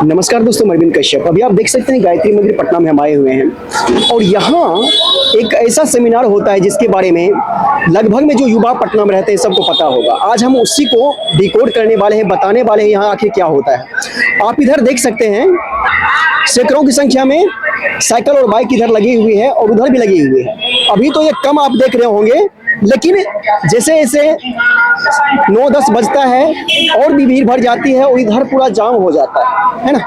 नमस्कार दोस्तों, मैं अरविंद कश्यप। अभी आप देख सकते हैं गायत्री मंदिर पटना में हम आए हुए हैं और यहाँ एक ऐसा सेमिनार होता है जिसके बारे में लगभग में जो युवा पटना में रहते हैं सबको पता होगा। आज हम उसी को डिकोड करने वाले हैं, बताने वाले हैं यहाँ आखिर क्या होता है। आप इधर देख सकते हैं सैकड़ों की संख्या में साइकिल और बाइक इधर लगी हुई है और उधर भी लगी हुई है। अभी तो ये कम आप देख रहे होंगे, लेकिन जैसे जैसे 9-10 बजता है और भी भीड़ भर जाती है और इधर पूरा जाम हो जाता है ना।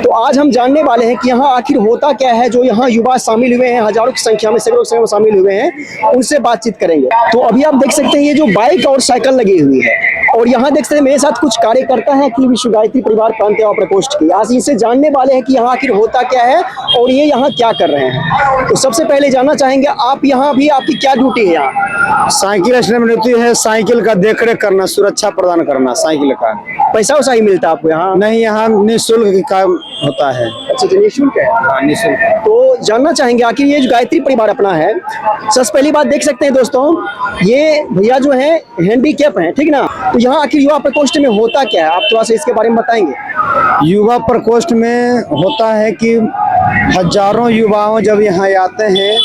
तो आज हम जानने वाले हैं कि यहाँ आखिर होता क्या है। जो यहाँ युवा शामिल हुए हैं, हजारों की संख्या में, सैकड़ों की संख्या में शामिल हुए हैं, उनसे बातचीत करेंगे। तो अभी आप देख सकते हैं ये जो बाइक और साइकिल लगी हुई है और यहाँ देख सकते हैं मेरे साथ कुछ कार्यकर्ता है कि विश्व गायत्री परिवार प्रांत सेवा प्रकोष्ठ की। आज इनसे जानने वाले हैं कि यहाँ आखिर होता क्या है और ये यहाँ क्या कर रहे हैं। तो सबसे पहले जानना चाहेंगे, आप यहाँ भी आपकी क्या ड्यूटी है? यहाँ साइकिल स्टैंड में रहती है, साइकिल का देखरेख करना, सुरक्षा प्रदान करना साइकिल का। पैसा वैसा ही मिलता है आपको यहाँ? नहीं, यहाँ निःशुल्क काम होता है। अच्छा, निःशुल्क है। हाँ, निःशुल्क। तो जानना चाहेंगे आखिर ये जो गायत्री परिवार अपना है, सबसे पहली बात देख सकते हैं दोस्तों, ये भैया जो है हैंडीकैप हैं, ठीक ना। तो यहाँ आखिर युवा प्रकोष्ठ में होता क्या है, आप थोड़ा सा इसके बारे में बताएंगे? युवा प्रकोष्ठ में होता है कि हजारों युवाओं जब यहाँ आते हैं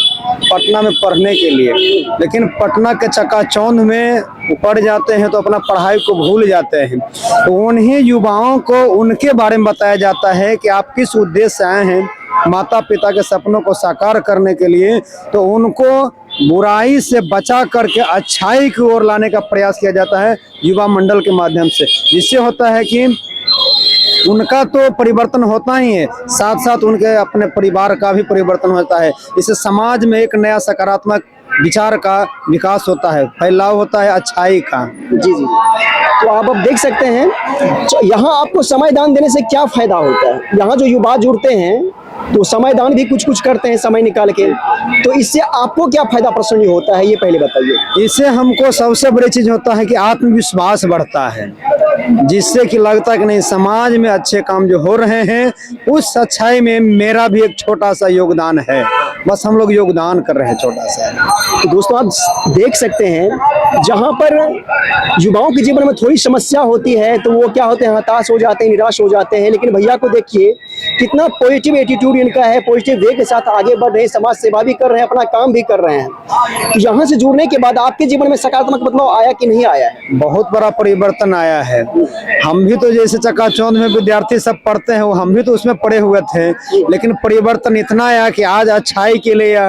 पटना में पढ़ने के लिए, लेकिन पटना के चकाचौंध में पड़ जाते हैं तो अपना पढ़ाई को भूल जाते हैं। तो उन्हीं युवाओं को उनके बारे में बताया जाता है कि आप किस उद्देश्य से आए हैं, माता पिता के सपनों को साकार करने के लिए। तो उनको बुराई से बचा करके अच्छाई की ओर लाने का प्रयास किया जाता है युवा मंडल के माध्यम से, जिससे होता है कि उनका तो परिवर्तन होता ही है, साथ साथ उनके अपने परिवार का भी परिवर्तन होता है। इससे समाज में एक नया सकारात्मक विचार का विकास होता है, फैलाव होता है अच्छाई का। जी जी। तो आप अब देख सकते हैं यहाँ आपको समय दान देने से क्या फायदा होता है। यहाँ जो युवा जुड़ते हैं तो समय दान भी कुछ कुछ करते हैं समय निकाल के, तो इससे आपको क्या फायदा पर्सनली होता है, ये पहले बताइए। इससे हमको सबसे बड़ी चीज होता है कि आत्मविश्वास बढ़ता है, जिससे कि लगता है कि नहीं, समाज में अच्छे काम जो हो रहे हैं उस अच्छाई में मेरा भी एक छोटा सा योगदान है। बस हम लोग योगदान कर रहे हैं छोटा सा। तो दोस्तों आप देख सकते हैं जहाँ पर युवाओं के जीवन में थोड़ी समस्या होती है तो वो क्या होते हैं, हताश हो जाते हैं, निराश हो जाते हैं। लेकिन भैया को देखिए कितना पॉजिटिव एटीट्यूड इनका है, पॉजिटिव वे के साथ आगे बढ़ रहे हैं, समाज सेवा भी कर रहे हैं, अपना काम भी कर रहे हैं। तो यहाँ से जुड़ने के बाद आपके जीवन में सकारात्मक बदलाव आया कि नहीं आया है? बहुत बड़ा परिवर्तन आया है। हम भी तो जैसे चकाचौंध में विद्यार्थी सब पढ़ते हैं, वो हम भी तो उसमें पढ़े हुए थे, लेकिन परिवर्तन इतना आया कि आज अच्छाई के लिए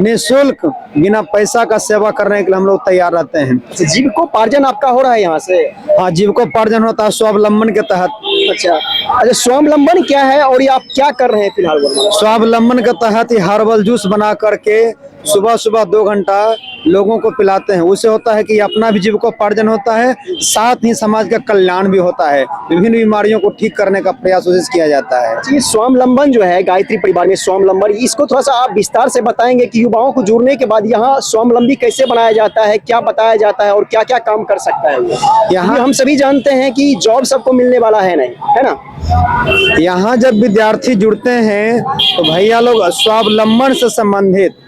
निःशुल्क बिना पैसा का सेवा करने के लिए हम लोग तैयार रहते हैं। जीविकोपार्जन आपका हो रहा है यहाँ से? हाँ, जीविकोपार्जन होता है स्वावलंबन के तहत। अच्छा अच्छा, स्वावलंबन क्या है और ये आप क्या कर रहे हैं फिलहाल? स्वावलंबन के तहत ही हर्बल जूस बना करके सुबह सुबह 2 घंटा लोगों को पिलाते हैं। उससे होता है कि अपना भी जीविकोपार्जन होता है, साथ ही समाज का कल्याण भी होता है। विभिन्न बीमारियों को ठीक करने का प्रयास किया जाता है। ये स्वावलंबन जो है गायत्री परिवार में स्वावलंबन, इसको थोड़ा सा आप विस्तार से बताएंगे कि युवाओं को जुड़ने के बाद यहाँ स्वावलंबी कैसे बनाया जाता है, क्या बताया जाता है और क्या क्या काम कर सकता है। यहाँ हम सभी जानते हैं कि जॉब सबको मिलने वाला है नहीं, है ना। यहाँ जब विद्यार्थी जुड़ते हैं तो भैया लोग स्वावलंबन से संबंधित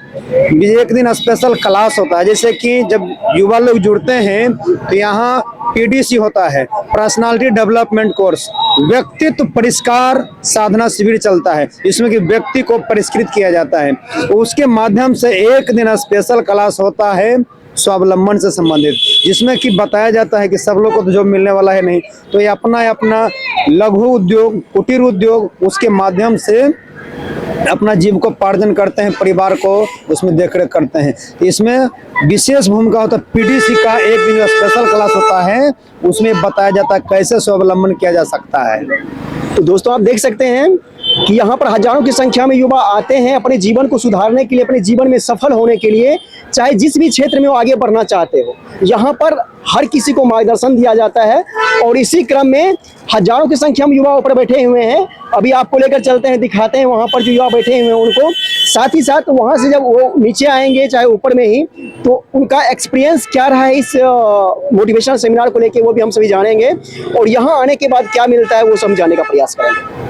एक दिन स्पेशल क्लास होता है। जैसे कि जब युवा लोग जुड़ते हैं तो यहाँ पीडीसी होता है, पर्सनालिटी डेवलपमेंट कोर्स, व्यक्तित्व परिष्कार साधना शिविर चलता है, जिसमें कि व्यक्ति को परिष्कृत किया जाता है। उसके माध्यम से एक दिन स्पेशल क्लास होता है स्वावलंबन से संबंधित, जिसमें कि बताया जाता है कि सब लोग को तो जॉब मिलने वाला है नहीं, तो ये अपना अपना लघु उद्योग, कुटीर उद्योग, उसके माध्यम से अपना जीविकोपार्जन करते हैं, परिवार को उसमें देखरेख करते हैं। तो इसमें विशेष भूमिका होता है पीडीसी का। एक दिन स्पेशल क्लास होता है, उसमें बताया जाता है कैसे स्वावलंबन किया जा सकता है। तो दोस्तों आप देख सकते हैं कि यहाँ पर हजारों की संख्या में युवा आते हैं अपने जीवन को सुधारने के लिए, अपने जीवन में सफल होने के लिए, चाहे जिस भी क्षेत्र में वो आगे बढ़ना चाहते हो। यहाँ पर हर किसी को मार्गदर्शन दिया जाता है और इसी क्रम में हजारों की संख्या में युवा ऊपर बैठे हुए हैं। अभी आपको लेकर चलते हैं, दिखाते हैं वहाँ पर जो युवा बैठे हुए हैं उनको। साथ ही साथ वहाँ से जब वो नीचे आएंगे, चाहे ऊपर में ही, तो उनका एक्सपीरियंस क्या रहा है इस मोटिवेशनल सेमिनार को लेके, वो भी हम सभी जानेंगे। और यहाँ आने के बाद क्या मिलता है वो समझाने का प्रयास करेंगे।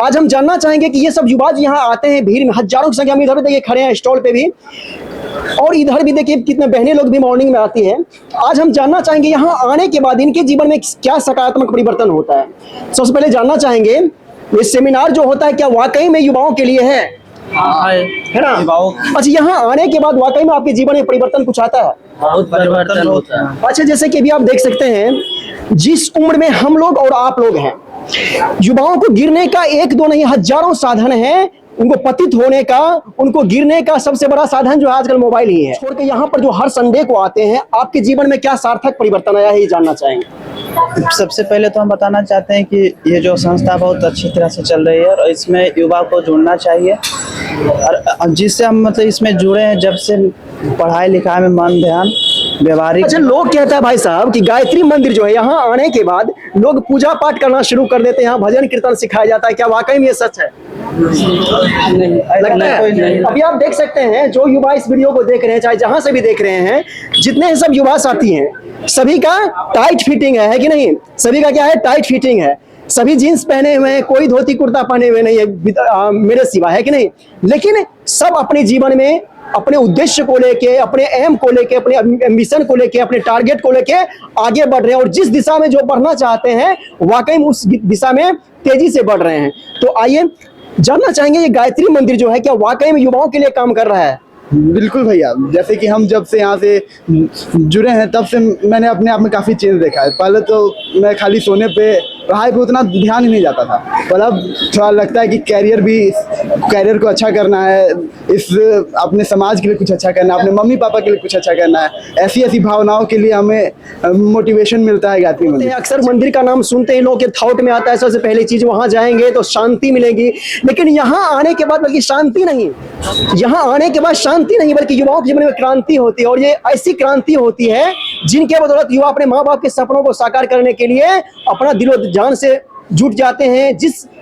आज हम जानना चाहेंगे कि ये सब युवा यहाँ आते हैं भीड़ में, हजारों की संख्या में इधर देखिए खड़े हैं स्टॉल पे भी। और इधर भी देखिए कितने बहनें लोग भी मॉर्निंग में आती हैं। आज हम जानना चाहेंगे यहाँ आने के बाद इनके जीवन में क्या सकारात्मक परिवर्तन होता है। सबसे पहले जानना चाहेंगे ये सेमिनार जो होता है क्या वाकई में युवाओं के लिए है ना? अच्छा, यहाँ आने के बाद वाकई में आपके जीवन में परिवर्तन कुछ आता है? बहुत परिवर्तन होता है। अच्छा, जैसे कि अभी आप देख सकते हैं जिस उम्र में हम लोग और आप लोग हैं, युवाओं को गिरने का एक दो नहीं हजारों साधन है। उनको पतित होने का, उनको गिरने का सबसे बड़ा साधन जो आजकल मोबाइल ही है। छोड़ के यहाँ पर जो हर संडे को आते हैं, आपके जीवन में क्या सार्थक परिवर्तन आया है ये जानना चाहेंगे। सबसे पहले तो हम बताना चाहते हैं कि ये जो संस्था बहुत अच्छी तरह से चल रही है और इसमें युवा को जुड़ना चाहिए। और जिससे हम मतलब इसमें जुड़े हैं जब से पढ़ाई लिखाई में मन ध्यान व्यवहारिक। अच्छा, लोग कहता है भाई साहब कि गायत्री मंदिर जो है यहाँ आने के बाद लोग पूजा पाठ करना शुरू कर देते हैं, यहाँ भजन कीर्तन सिखाया जाता है, क्या वाकई में ये सच है? लगता है? अभी आप देख सकते हैं जो युवा इस वीडियो को देख रहे हैं, चाहे जहां से भी देख रहे हैं, जितने सब युवा साथी हैं, सभी का टाइट फिटिंग है कि नहीं? सभी का क्या है? टाइट फिटिंग है। सभी जीन्स पहने हुए हैं, कोई धोती कुर्ता पहने हुए नहीं है मेरे सिवा, है कि नहीं? लेकिन सब अपने जीवन में अपने उद्देश्य को लेके, अपने एम को लेके, अपने एम्बिशन को लेके, अपने टारगेट को लेके आगे बढ़ रहे हैं और जिस दिशा में जो बढ़ना चाहते हैं वाकई में उस दिशा में तेजी से बढ़ रहे हैं। तो आइए जानना चाहेंगे ये गायत्री मंदिर जो है क्या वाकई में युवाओं के लिए काम कर रहा है? बिल्कुल भैया, जैसे कि हम जब से यहाँ से जुड़े हैं तब से मैंने अपने आप में काफ़ी चेंज देखा है। पहले तो मैं खाली सोने पे, पढ़ाई पे उतना ध्यान ही नहीं जाता था, पर अब थोड़ा लगता है कि कैरियर को अच्छा करना है, इस अपने समाज के लिए कुछ अच्छा करना है, अपने मम्मी पापा के लिए कुछ अच्छा करना है। ऐसी ऐसी भावनाओं के लिए हमें मोटिवेशन मिलता है गायत्री मंदिर। अक्सर मंदिर का नाम सुनते ही लोगों के थॉट में आता है सबसे पहली चीज वहां जाएंगे तो शांति मिलेगी, लेकिन यहाँ आने के बाद बल्कि शांति नहीं, यहाँ आने के बाद शांति नहीं बल्कि युवाओं के जीवन में क्रांति होती है। और ये ऐसी क्रांति होती है जिनके बदौलत युवा अपने माँ बाप के सपनों को साकार करने के लिए अपना दिलो जान से जुट जाते हैं।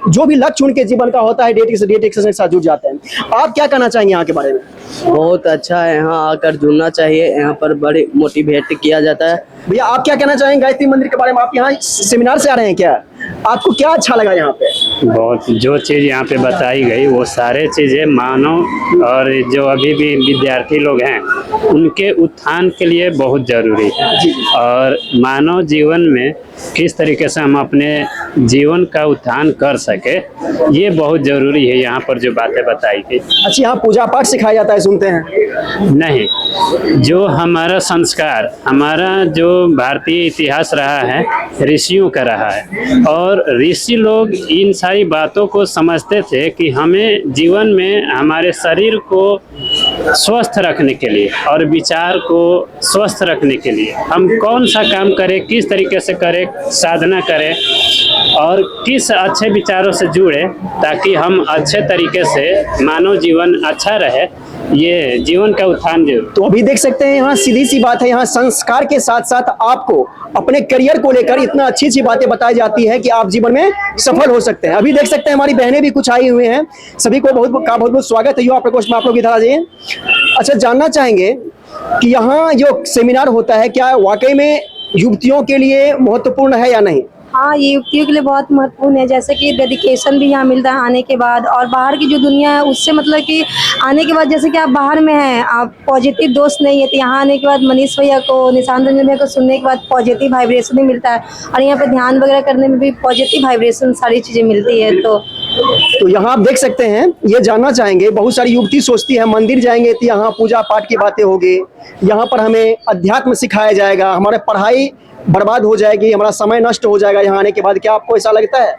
जो भी लक्ष्य उनके जीवन का होता है डेट के साथ जुट जाते हैं। आप क्या कहना चाहेंगे यहाँ के बारे में? बहुत अच्छा है, यहाँ आकर जुड़ना चाहिए। यहाँ पर बड़े मोटिवेट किया जाता है। भैया आप क्या कहना चाहेंगे गायत्री मंदिर के बारे में? आप यहाँ सेमिनार से आ रहे हैं क्या? आपको क्या अच्छा लगा यहाँ पे? बहुत, जो चीज़ यहाँ पे बताई गई वो सारे चीज़ें मानव और जो अभी भी विद्यार्थी लोग हैं उनके उत्थान के लिए बहुत ज़रूरी है। और मानव जीवन में किस तरीके से हम अपने जीवन का उत्थान कर सके ये बहुत ज़रूरी है। यहाँ पर जो बातें बताई गई। अच्छा, यहाँ पूजा पाठ सिखाया जाता है सुनते हैं? नहीं, जो हमारा संस्कार, हमारा जो भारतीय इतिहास रहा है ऋषियों का रहा है और ऋषि लोग इन सारी बातों को समझते थे कि हमें जीवन में हमारे शरीर को स्वस्थ रखने के लिए और विचार को स्वस्थ रखने के लिए हम कौन सा काम करें, किस तरीके से करें, साधना करें और किस अच्छे विचारों से जुड़े ताकि हम अच्छे तरीके से मानव जीवन अच्छा रहे, ये जीवन का उत्थान जो। तो अभी देख सकते हैं यहाँ सीधी सी बात है, यहाँ संस्कार के साथ साथ आपको अपने करियर को लेकर इतना अच्छी अच्छी बातें बताई जाती है कि आप जीवन में सफल हो सकते हैं। अभी देख सकते हैं हमारी बहनें भी कुछ आई हुई हैं, सभी को बहुत बहुत स्वागत है। युवा प्रकोष्ठ में आप लोग इधर आ जाइए। अच्छा, जानना चाहेंगे कि यहाँ जो सेमिनार होता है क्या वाकई में युवतियों के लिए महत्वपूर्ण है या नहीं? हाँ, ये युवतियों के लिए बहुत महत्वपूर्ण है। जैसे कि डेडिकेशन भी यहाँ मिलता है आने के बाद, और बाहर की जो दुनिया है उससे मतलब कि आने के बाद जैसे कि आप बाहर में हैं, आप पॉजिटिव दोस्त नहीं है, तो यहाँ आने के बाद मनीष भैया को, निशांत रंजन भैया को सुनने के बाद पॉजिटिव वाइब्रेशन भी मिलता है और यहाँ पे ध्यान वगैरह करने में भी पॉजिटिव वाइब्रेशन सारी चीज़ें मिलती है। तो यहाँ आप देख सकते हैं, ये जानना चाहेंगे, बहुत सारी युवती सोचती है मंदिर जाएंगे तो यहाँ पूजा पाठ की बातें होगी, यहाँ पर हमें अध्यात्म सिखाया जाएगा, हमारे पढ़ाई बर्बाद हो जाएगी, हमारा समय नष्ट हो जाएगा यहाँ आने के बाद। क्या आपको ऐसा लगता है?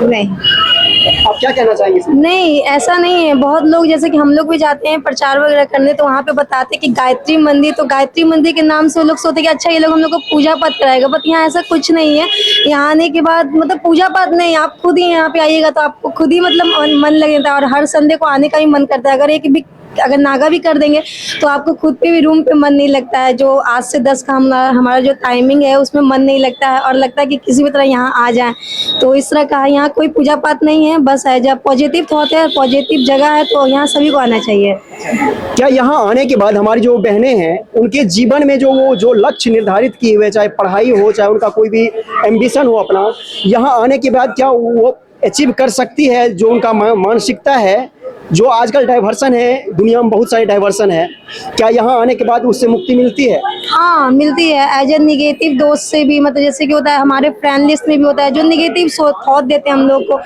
नहीं। आप क्या कहना चाहेंगे? नहीं, ऐसा नहीं है। बहुत लोग जैसे कि हम लोग भी जाते हैं प्रचार वगैरह करने, तो वहाँ पे बताते कि गायत्री मंदिर, तो गायत्री मंदिर के नाम से वो लोग सोचते कि अच्छा ये लोग हम लोग को पूजा पाठ कराएगा, बट यहाँ ऐसा कुछ नहीं है। यहाँ आने के बाद मतलब पूजा पाठ नहीं, आप खुद ही यहाँ पे आइएगा तो आपको खुद ही मतलब मन लगेगा और हर संडे को आने का भी मन करता है। अगर नागा भी कर देंगे तो आपको खुद पे भी रूम पे मन नहीं लगता है। जो 8 से 10 का हमारा जो टाइमिंग है उसमें मन नहीं लगता है और लगता है कि किसी भी तरह यहाँ आ जाए। तो इस तरह का यहाँ कोई पूजा पाठ नहीं है, बस है जब पॉजिटिव थॉट है, पॉजिटिव जगह है, तो यहाँ सभी को आना चाहिए। क्या यहाँ आने के बाद हमारी जो बहनें हैं उनके जीवन में जो लक्ष्य निर्धारित किए हुए, चाहे पढ़ाई हो चाहे उनका कोई भी एम्बिशन हो अपना, यहाँ आने के बाद क्या वो अचीव कर सकती है? जो उनका मानसिकता है जो आजकल डाइवर्सन है, दुनिया में बहुत सारे डाइवर्सन है, क्या यहाँ आने के बाद उससे मुक्ति मिलती है? हाँ मिलती है। एज ए निगेटिव दोस्त से भी, मतलब जैसे कि होता है हमारे फ्रेंड लिस्ट में भी होता है जो निगेटिव थॉट देते हैं हम लोग को,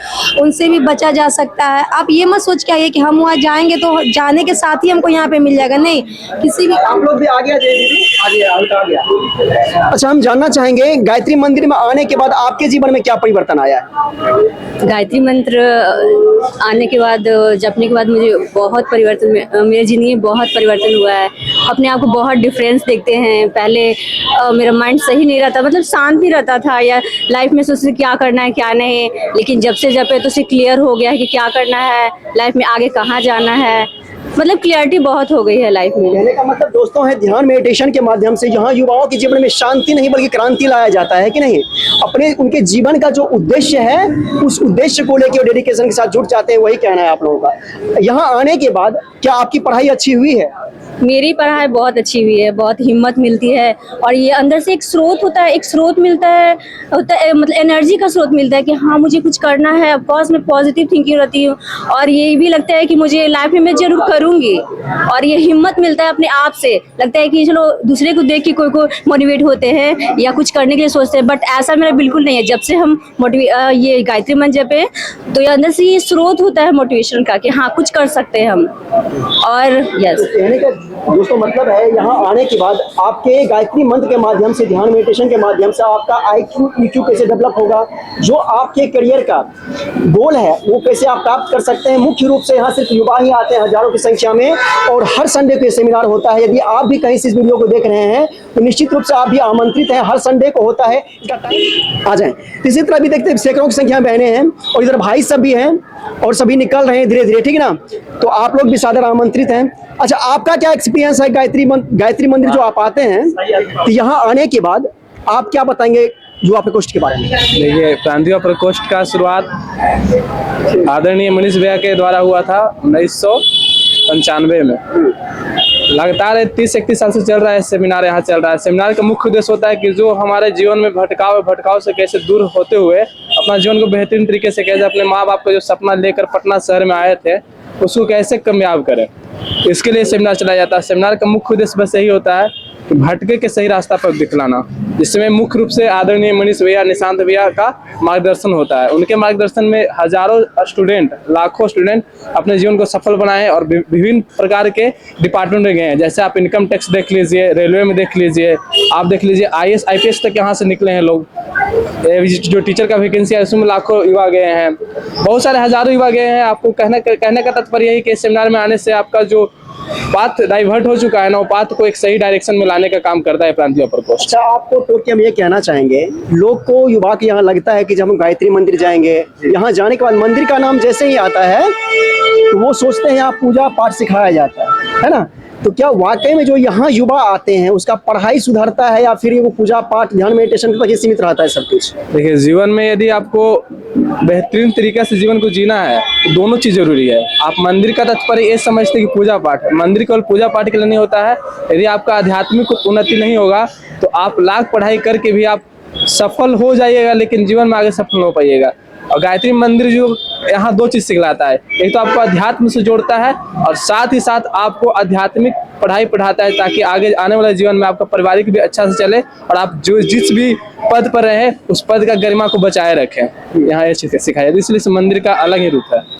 उनसे भी बचा जा सकता है। आप ये मत सोच के आइए कि हम वहाँ जाएंगे तो जाने के साथ ही हमको यहाँ पे मिल जाएगा, नहीं। किसी भी आप लोग भी आ गया आ गया। अच्छा, हम जानना चाहेंगे गायत्री मंदिर में आने के बाद आपके जीवन में क्या परिवर्तन आया है? गायत्री मंत्र आने के बाद, जपने के बाद मुझे बहुत परिवर्तन, मेरी ज़िंदगी में बहुत परिवर्तन हुआ है। अपने आप को बहुत डिफरेंस देखते हैं। पहले मेरा माइंड सही नहीं रहता, मतलब शांत नहीं रहता था, या लाइफ में सोचते क्या करना है क्या नहीं, लेकिन जब से जपे तो से क्लियर हो गया है कि क्या करना है लाइफ में, आगे कहाँ जाना है, मतलब क्लियरिटी बहुत हो गई है लाइफ में। कहने का मतलब दोस्तों है, ध्यान मेडिटेशन के माध्यम से यहाँ युवाओं के जीवन में शांति नहीं बल्कि क्रांति लाया जाता है कि नहीं। अपने उनके जीवन का जो उद्देश्य है उस उद्देश्य को लेकर डेडिकेशन के साथ जुट जाते हैं, वही कहना है आप लोगों का। यहाँ आने के बाद क्या आपकी पढ़ाई अच्छी हुई है? मेरी पढ़ाई बहुत अच्छी हुई है, बहुत हिम्मत मिलती है, और ये अंदर से एक स्रोत होता है, एक स्रोत मिलता है मतलब एनर्जी का स्रोत मिलता है कि हाँ मुझे कुछ करना है। ऑफकोर्स मैं पॉजिटिव थिंकिंग रहती हूँ, और ये भी लगता है कि मुझे लाइफ में मैं जरूर करूँगी, और ये हिम्मत मिलता है अपने आप से। लगता है कि चलो दूसरे को देख के कोई को मोटिवेट होते हैं या कुछ करने के लिए सोचते हैं, बट ऐसा मेरा बिल्कुल नहीं है। जब से हम ये गायत्री मंत्र जपे तो ये अंदर से ये स्रोत होता है मोटिवेशन का कि हाँ कुछ कर सकते हैं हम। और यस, कहने का दोस्तों मतलब है, यहाँ आने के बाद आपके गायत्री मंत्र के माध्यम से, ध्यान मेडिटेशन के माध्यम से आपका IQ EQ कैसे डेवलप होगा, जो आपके करियर का गोल है वो कैसे आप प्राप्त कर सकते हैं। मुख्य रूप से यहाँ सिर्फ युवा ही आते हैं हजारों की संख्या में, और हर संडे को ये सेमिनार होता है। यदि आप भी कहीं से इस वीडियो को देख रहे हैं तो निश्चित रूप से आप भी आमंत्रित हैं, हर संडे को होता है, इसका टाइम आ जाए। इसी तरह भी देखते हैं सैकड़ों की संख्या में बहनें हैं और इधर भाई सब भी हैं, और सभी निकल रहे हैं धीरे धीरे, ठीक है ना। तो आप लोग भी सादर आमंत्रित हैं। अच्छा, आपका क्या एक्सपीरियंस है गायत्री मंदिर जो आप आते हैं, तो यहाँ आने के बाद आप क्या बताएंगे युवा प्रकोष्ठ के बारे में? देखिए, प्रांतीय प्रकोष्ठ का शुरुआत आदरणीय मनीष भैया के द्वारा हुआ था 1995 में। लगातार 30-31 साल से चल रहा है सेमिनार, यहाँ चल रहा है। सेमिनार का मुख्य उद्देश्य होता है कि जो हमारे जीवन में भटकाव से कैसे दूर होते हुए अपना जीवन को बेहतरीन तरीके से कैसे अपने माँ बाप का जो सपना लेकर पटना शहर में आए थे उसको कैसे कामयाब करें, इसके लिए सेमिनार चलाया जाता है। सेमिनार का मुख्य उद्देश्य बस यही होता है कि भटके के सही रास्ता पर दिखलाना, जिसमें मुख्य रूप से आदरणीय मनीष भैया, निशांत भैया का मार्गदर्शन होता है। उनके मार्गदर्शन में हजारों स्टूडेंट, लाखों स्टूडेंट अपने जीवन को सफल बनाए और विभिन्न प्रकार के डिपार्टमेंट में गए हैं। जैसे आप इनकम टैक्स देख लीजिए, रेलवे में देख लीजिए, आप देख लीजिए IAS IPS तक यहाँ से निकले हैं लोग। जो टीचर का वैकेंसी है उसमें लाखों युवा गए हैं, बहुत सारे हजारों युवा गए हैं। आपको कहने का तात्पर्य यही कि सेमिनार में आने से आपका जो पाथ डाइवर्ट हो चुका है ना, वो पाथ को एक सही डायरेक्शन में लाने का काम करता है प्रांतीय प्रकोष्ठ। अच्छा, आपको टोक के हम ये कहना चाहेंगे, लोग को युवा के यहाँ लगता है कि जब हम गायत्री मंदिर जाएंगे, यहाँ जाने के बाद मंदिर का नाम जैसे ही आता है तो वो सोचते हैं यहाँ पूजा पाठ सिखाया जाता है ना। तो क्या वाकई में जो यहाँ युवा आते हैं उसका पढ़ाई सुधरता है, या फिर वो पूजा पाठ ध्यान मेडिटेशन तक ही सीमित रहता है सब कुछ? देखिए, जीवन में यदि आपको बेहतरीन तरीके से जीवन को जीना है तो दोनों चीज जरूरी है। आप मंदिर का तात्पर्य ये समझते हैं कि पूजा पाठ, मंदिर केवल पूजा पाठ के लिए नहीं होता है। यदि आपका आध्यात्मिक उन्नति नहीं होगा तो आप लाख पढ़ाई करके भी आप सफल हो जाइएगा, लेकिन जीवन में आगे सफल हो पाइएगा। और गायत्री मंदिर जो यहाँ दो चीज सिखलाता है, एक तो आपको अध्यात्म से जोड़ता है और साथ ही साथ आपको आध्यात्मिक पढ़ाई पढ़ाता है, ताकि आगे आने वाले जीवन में आपका पारिवारिक भी अच्छा से चले और आप जो जिस भी पद पर रहे उस पद का गरिमा को बचाए रखें। यहाँ ये चीज सिखाया, इसलिए इस मंदिर का अलग ही रूप है।